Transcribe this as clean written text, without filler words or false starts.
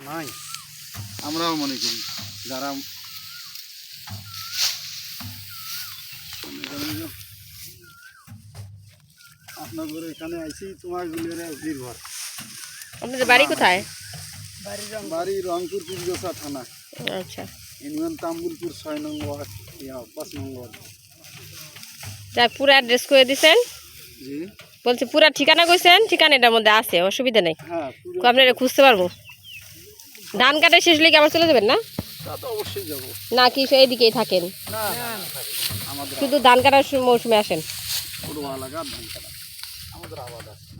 নাই, আমরাও মনে করি যারা আপনাদের এখানে আইসি তোমার নির্ভর। আপনাদের বাড়ি কোথায়? বাড়ি রংপুর পীরগোছা থানা। আচ্ছা, ইউনিয়ন তাম্বুলপুর ৬ নং ওয়ার্ড, ৫ নং ওয়ার্ড। যাক, পুরো অ্যাড্রেস করে দিছেন। জি, বলছি পুরা ঠিকানা কইছেন, ঠিকানাটার মধ্যে আছে, অসুবিধা নেই। হ্যাঁ, আপনারা খুঁজতে পারবো। ধান কাটা শেষ হলে কি আবার চলে যাবেন না? তা তো অবশ্যই যাবো। না কি এইদিকেই থাকেন? না, আমাদের শুধু ধান কাটার মৌসুমে আসেন? পুরো এলাকা ধান কাটা, আমাদের আবাদ আছে।